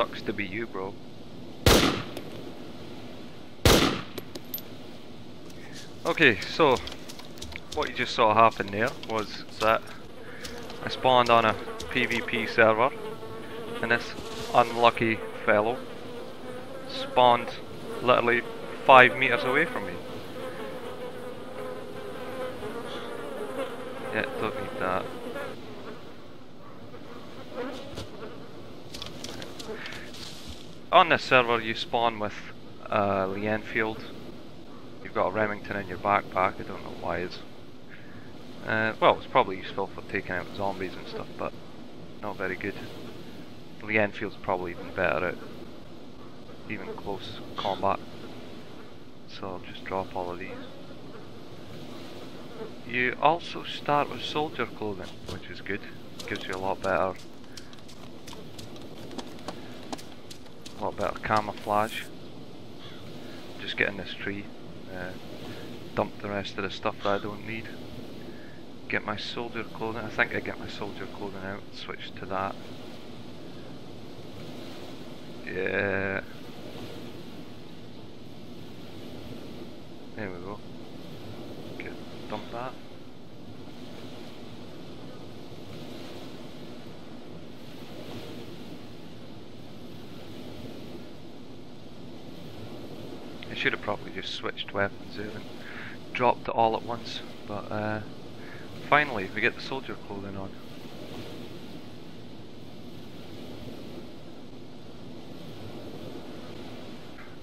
sucks to be you, bro. Okay, so what you just saw happen there was that I spawned on a PvP server, and this unlucky fellow spawned literally 5 meters away from me. Yeah, don't need that. On this server you spawn with Lee Enfield. You've got a Remington in your backpack. I don't know why it's well, it's probably useful for taking out zombies and stuff, but not very good. Lee Enfield's probably even better at even close combat. So I'll just drop all of these. You also start with soldier clothing, which is good. Gives you a lot better camouflage. Just get in this tree, dump the rest of the stuff that I don't need. Get my soldier clothing. I think I get my soldier clothing out, switch to that. Yeah. There we go. Dump that. I should have probably just switched weapons there and dropped it all at once, but finally we get the soldier clothing on.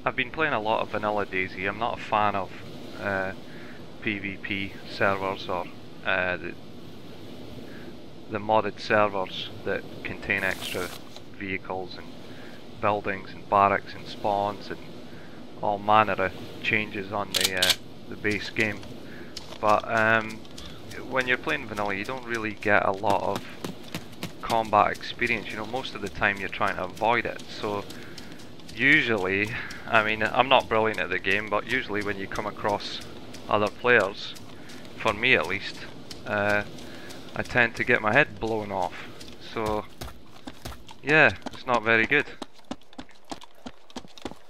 I've been playing a lot of vanilla DayZ. I'm not a fan of PvP servers or the modded servers that contain extra vehicles and buildings and barracks and spawns and all manner of changes on the base game. But when you're playing vanilla, you don't really get a lot of combat experience. You know, most of the time you're trying to avoid it. So usually, I mean, I'm not brilliant at the game, but usually when you come across other players, for me at least, I tend to get my head blown off. So yeah, it's not very good.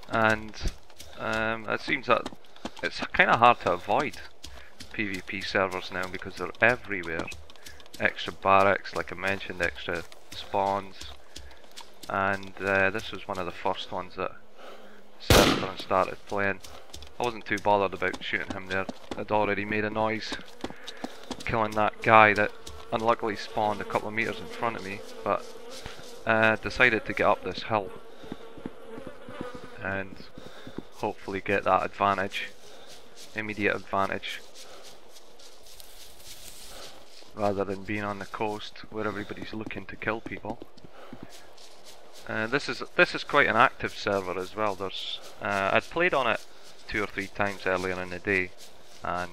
And it seems that it's kind of hard to avoid PvP servers now because they're everywhere. Extra barracks, like I mentioned, extra spawns, and this was one of the first ones that served and started playing. I wasn't too bothered about shooting him there. I'd already made a noise killing that guy that unluckily spawned a couple of meters in front of me, but decided to get up this hill and hopefully get that advantage, immediate advantage, rather than being on the coast where everybody's looking to kill people. This is quite an active server as well. There's I'd played on it 2 or 3 times earlier in the day, and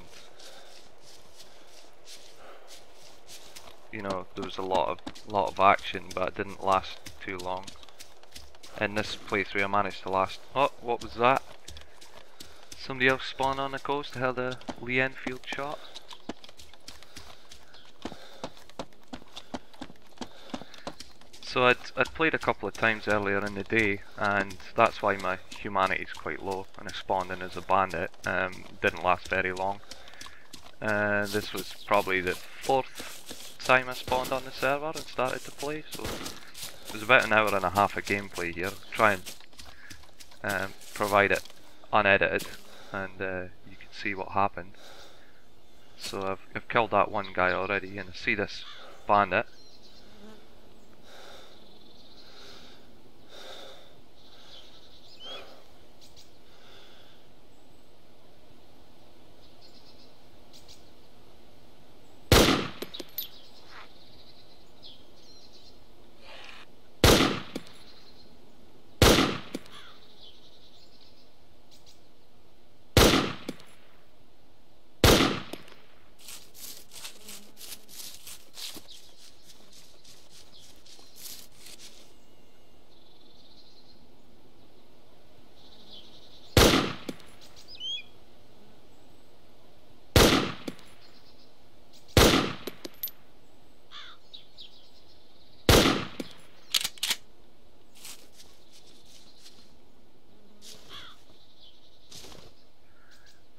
you know, there was a lot of action, but it didn't last too long. In this playthrough I managed to last... Oh, what was that? Somebody else spawned on the coast, had a Lee Enfield shot. So I'd played a couple of times earlier in the day, and that's why my humanity's quite low, and I spawned in as a bandit. Didn't last very long. This was probably the 4th time I spawned on the server and started to play, so it was about an hour and a half of gameplay here. Try and provide it unedited, and you can see what happened. So I've killed that one guy already, and I see this bandit.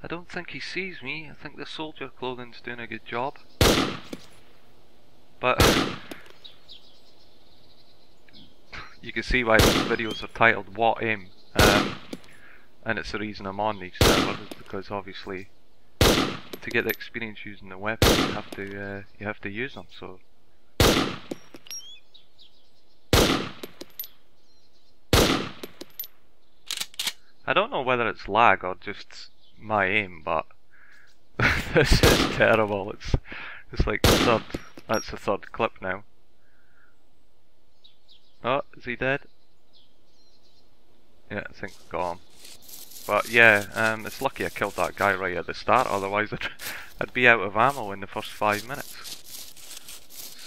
I don't think he sees me. I think the soldier clothing's doing a good job. But you can see why these videos are titled What Aim. And it's the reason I'm on these servers, because obviously to get the experience using the weapon you have to use them. So I don't know whether it's lag or just my aim, but this is terrible. It's like that's the third clip now. Oh, is he dead? Yeah, I think we got him. But yeah, it's lucky I killed that guy right at the start, otherwise I'd be out of ammo in the first 5 minutes.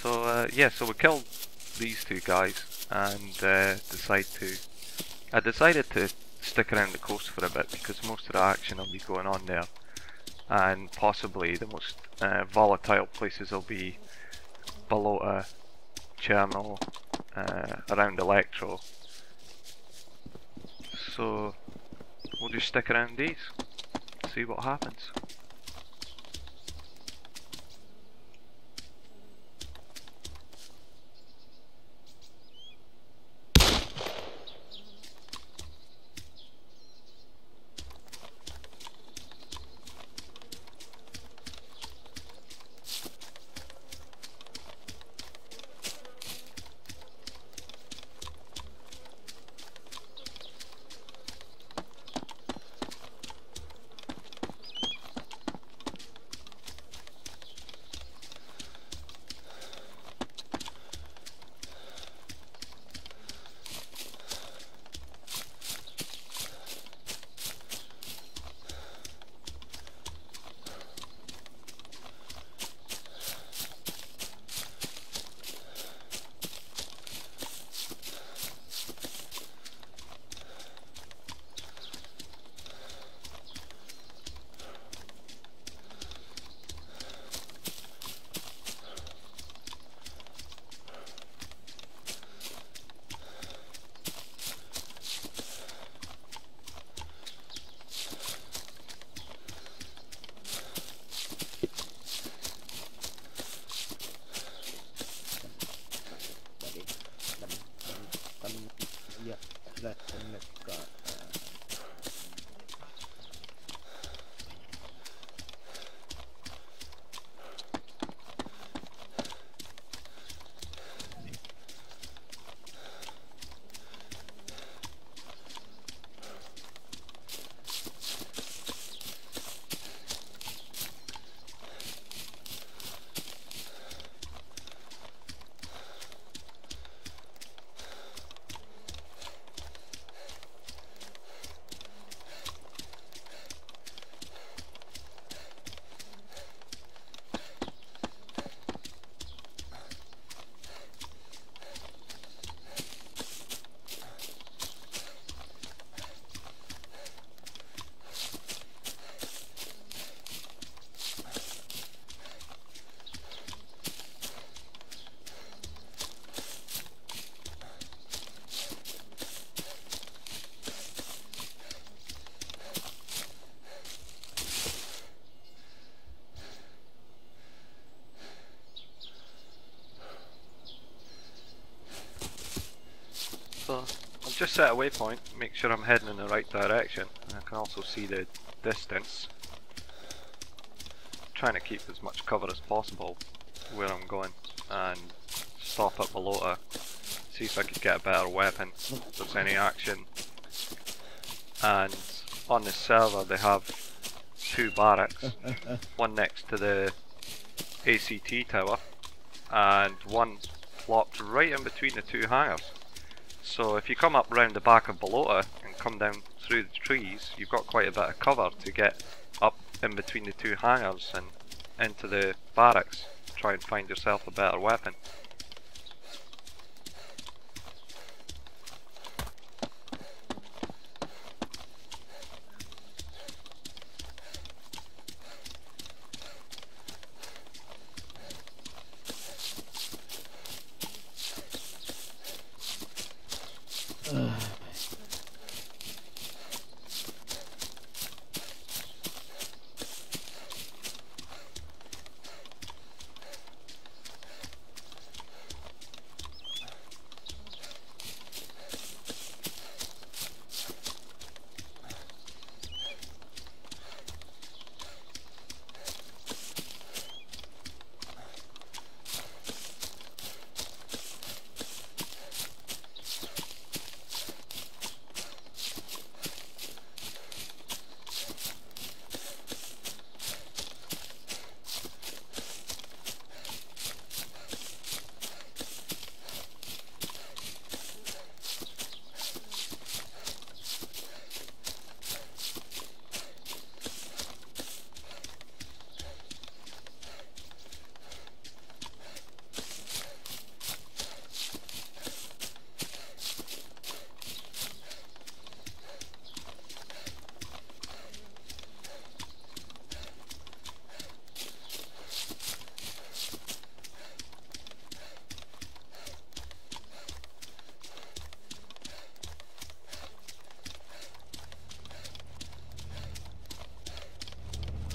So yeah, so we killed these two guys and I decided to stick around the coast for a bit because most of the action will be going on there, and possibly the most volatile places will be below Cherno, around Electro. So we'll just stick around these, see what happens. So I'll just set a waypoint, make sure I'm heading in the right direction, and I can also see the distance. Trying to keep as much cover as possible where I'm going, and stop up below to see if I could get a better weapon, if there's any action. And on this server they have two barracks, one next to the ACT tower, and one plopped right in between the two hangars. So if you come up round the back of Balota and come down through the trees, you've got quite a bit of cover to get up in between the two hangars and into the barracks. Try and find yourself a better weapon.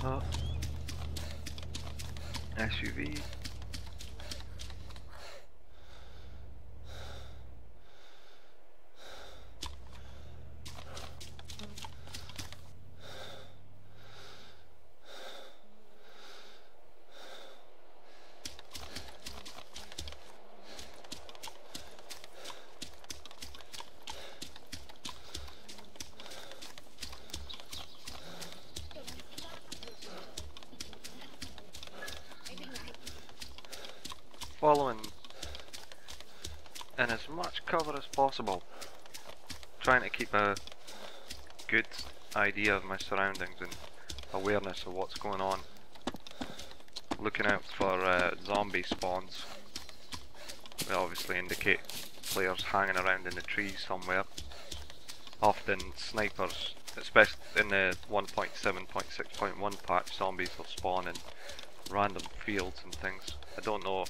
Oh. SUV. Following in as much cover as possible, trying to keep a good idea of my surroundings and awareness of what's going on. Looking out for zombie spawns. They obviously indicate players hanging around in the trees somewhere. Often snipers, especially in the 1.7.6.1 patch, zombies will spawn in random fields and things. I don't know.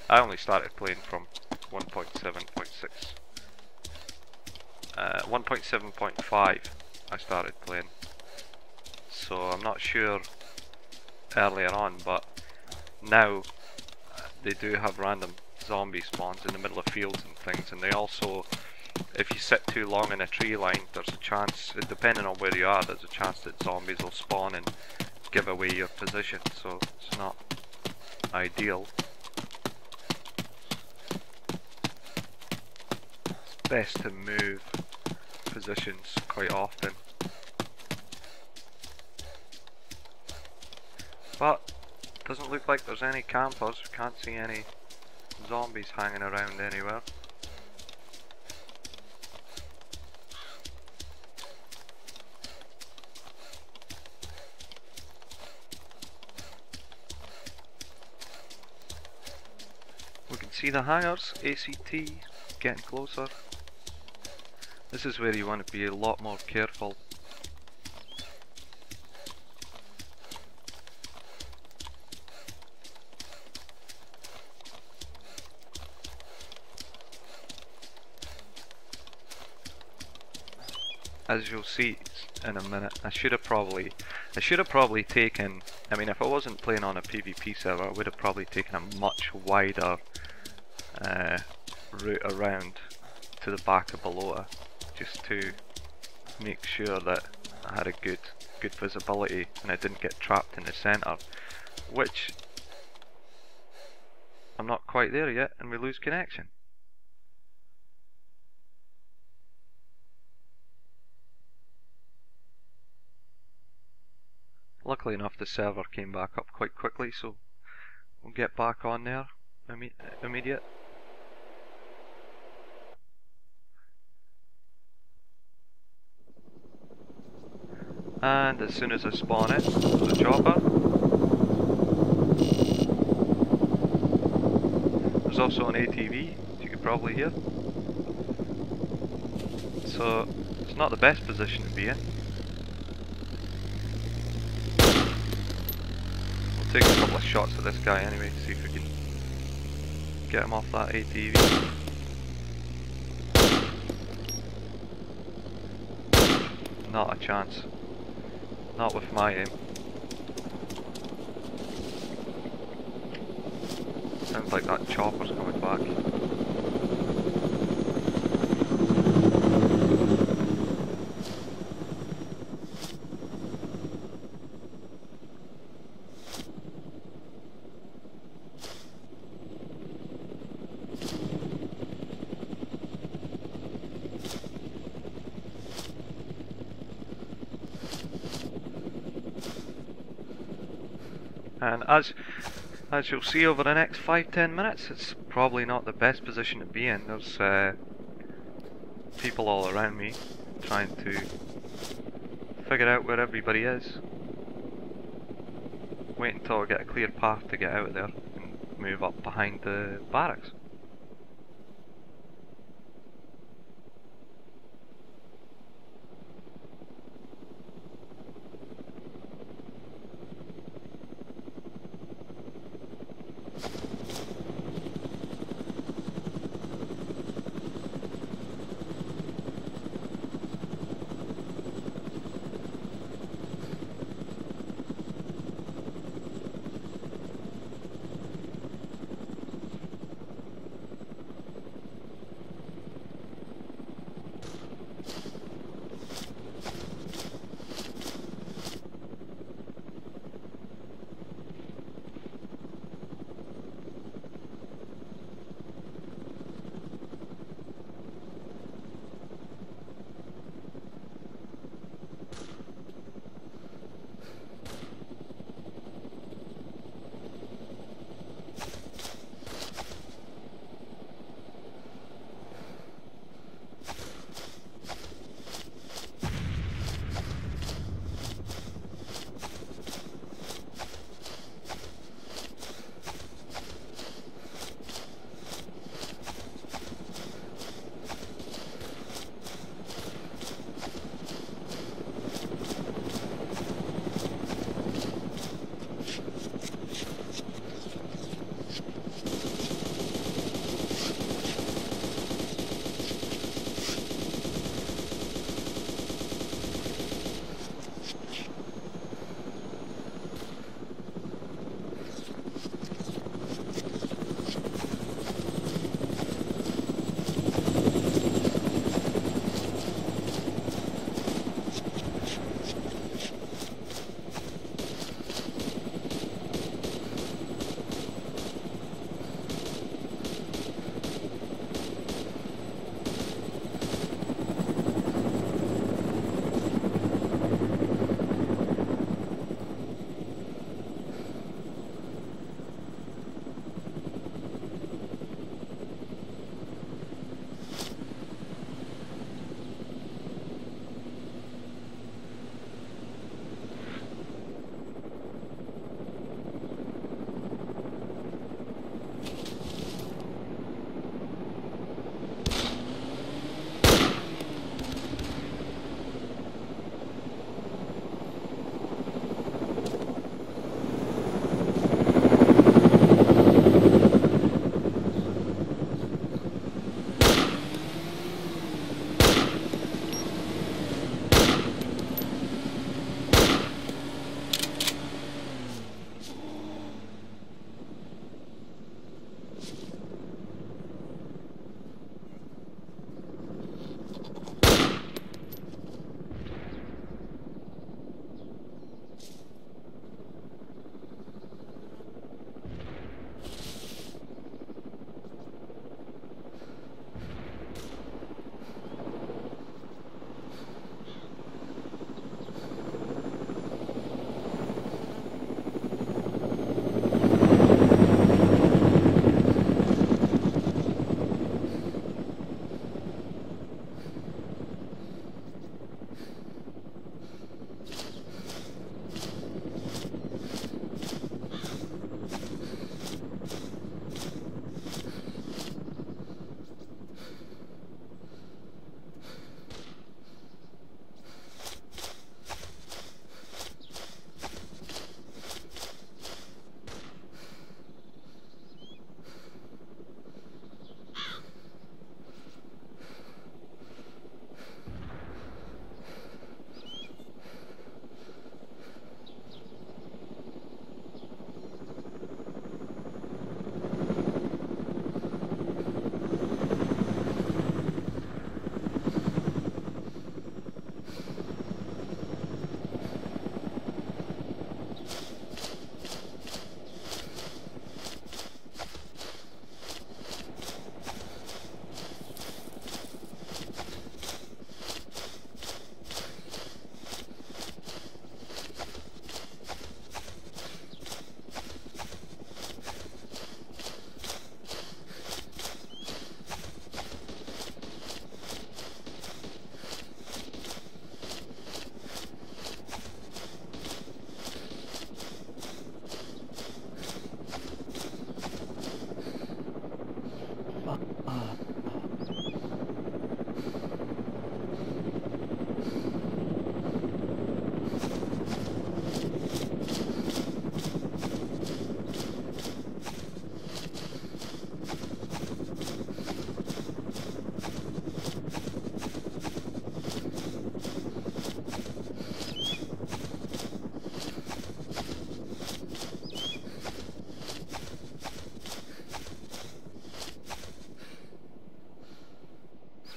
I only started playing from 1.7.6. 1.7.5 I started playing. So I'm not sure earlier on, but now they do have random zombie spawns in the middle of fields and things, and they also, if you sit too long in a tree line, there's a chance, depending on where you are, there's a chance that zombies will spawn and give away your position, so it's not ideal. It's best to move positions quite often. But doesn't look like there's any campers. Can't see any zombies hanging around anywhere. We can see the hangars, ACT, getting closer. This is where you want to be a lot more careful. As you'll see in a minute, I should have probably taken, I mean, if I wasn't playing on a PvP server, I would have probably taken a much wider route around to the back of Bologna, just to make sure that I had a good visibility and I didn't get trapped in the centre, which I'm not quite there yet, and we lose connection. Luckily enough, the server came back up quite quickly, so we'll get back on there immediate. And as soon as I spawn in, there's a chopper. There's also an ATV, as you could probably hear. So it's not the best position to be in. We'll take a couple of shots at this guy anyway, see if we can get him off that ATV. Not a chance. Not with my aim. Sounds like that chopper's coming back. And as you'll see over the next 5-10 minutes, it's probably not the best position to be in. There's people all around me trying to figure out where everybody is. Wait until I get a clear path to get out of there and move up behind the barracks.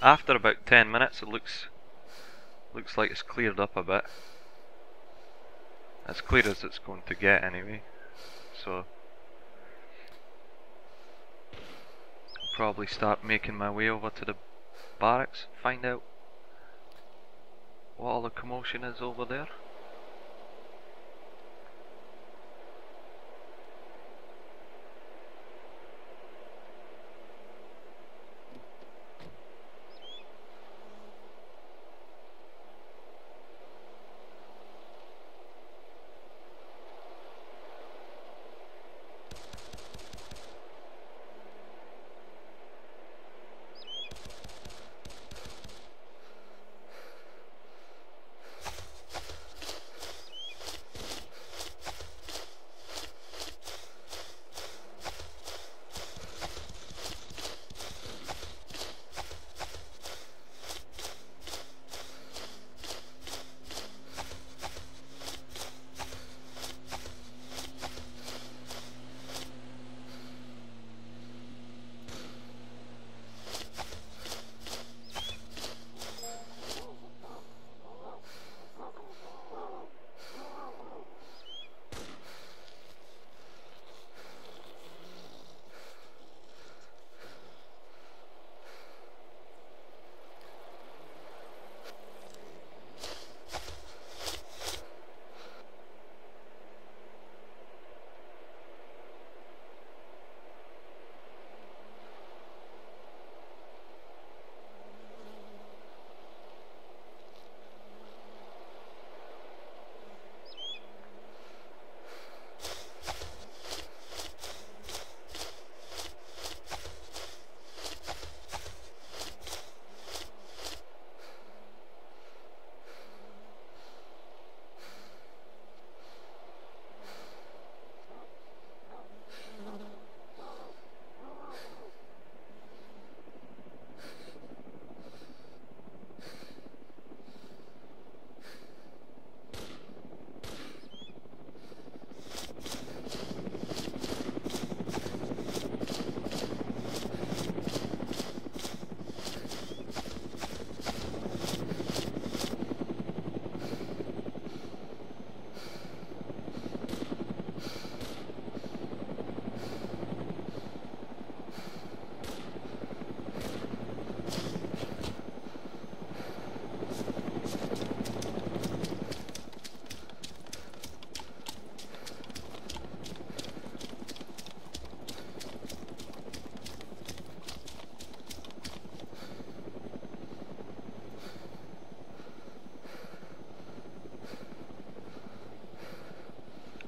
after about 10 minutes it looks like it's cleared up a bit. As clear as it's going to get anyway. So I'll probably start making my way over to the barracks, find out what all the commotion is over there.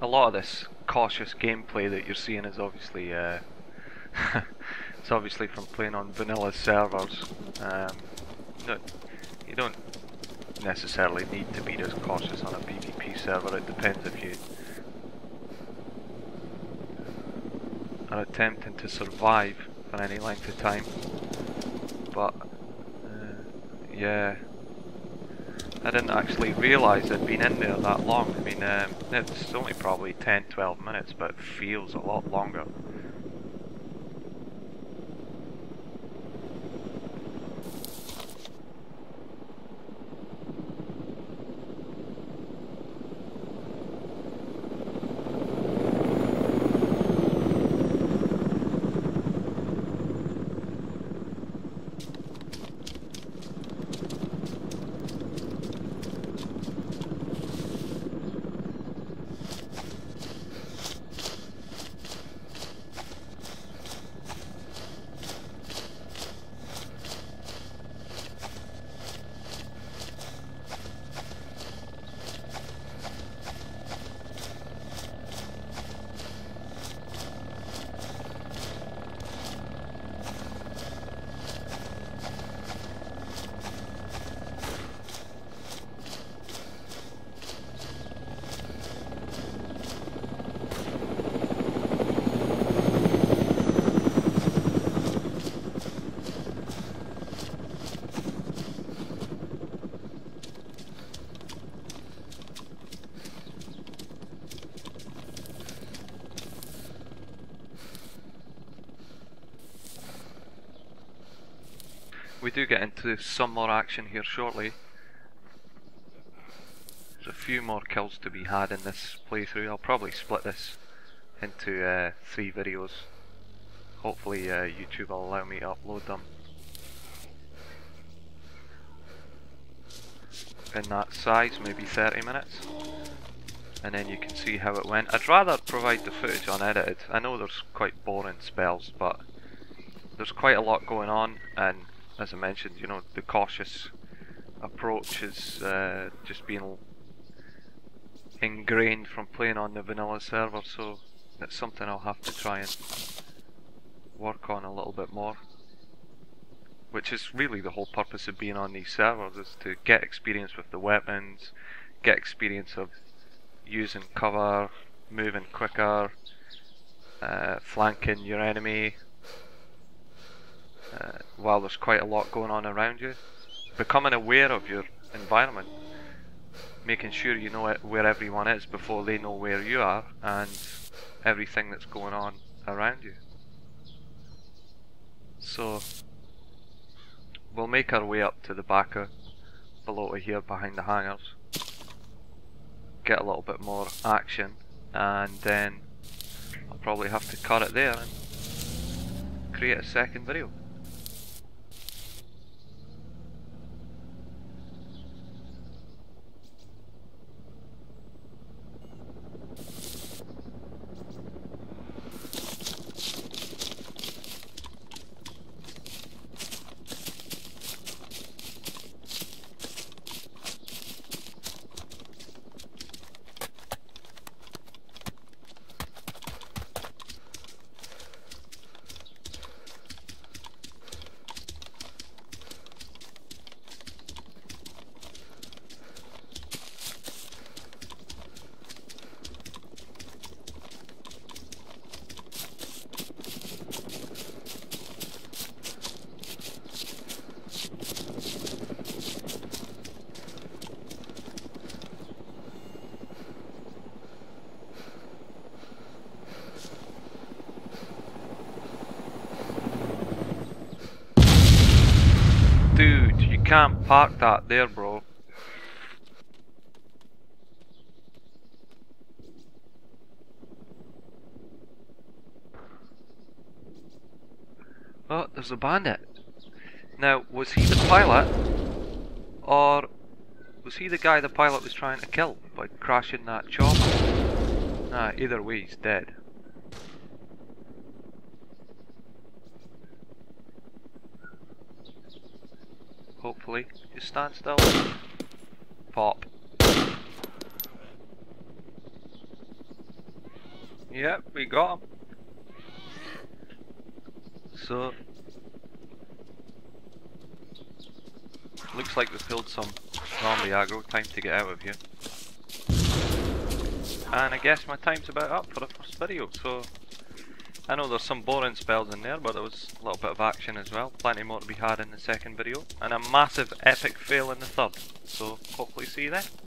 A lot of this cautious gameplay that you're seeing is obviously it's obviously from playing on vanilla servers. No, you don't necessarily need to be this cautious on a PvP server. It depends if you are attempting to survive for any length of time. But yeah, I didn't actually realise I'd been in there that long. I mean, it's only probably 10-12 minutes, but it feels a lot longer. we do get into some more action here shortly. There's a few more kills to be had in this playthrough. I'll probably split this into 3 videos. Hopefully YouTube will allow me to upload them in that size, maybe 30 minutes. And then you can see how it went. I'd rather provide the footage unedited. I know there's quite boring spells, but there's quite a lot going on, and as I mentioned, you know, the cautious approach is just being ingrained from playing on the vanilla server, so it's something I'll have to try and work on a little bit more. Which is really the whole purpose of being on these servers, is to get experience with the weapons, get experience of using cover, moving quicker, flanking your enemy, while there's quite a lot going on around you. Becoming aware of your environment, making sure you know where everyone is before they know where you are, and everything that's going on around you. So we'll make our way up to the back of below to here behind the hangars, get a little bit more action, and then I'll probably have to cut it there and create a second video. Dude, you can't park that there, bro. Oh, there's a bandit. Now, was he the pilot? Or was he the guy the pilot was trying to kill by crashing that chopper? Nah, either way he's dead. Hopefully. Just stand still. Pop. Yep, we got him. So, looks like we've killed some zombie aggro. Time to get out of here. And I guess my time's about up for the first video, so I know there's some boring spells in there, but there was a little bit of action as well. Plenty more to be had in the second video, and a massive epic fail in the third. So hopefully see you then.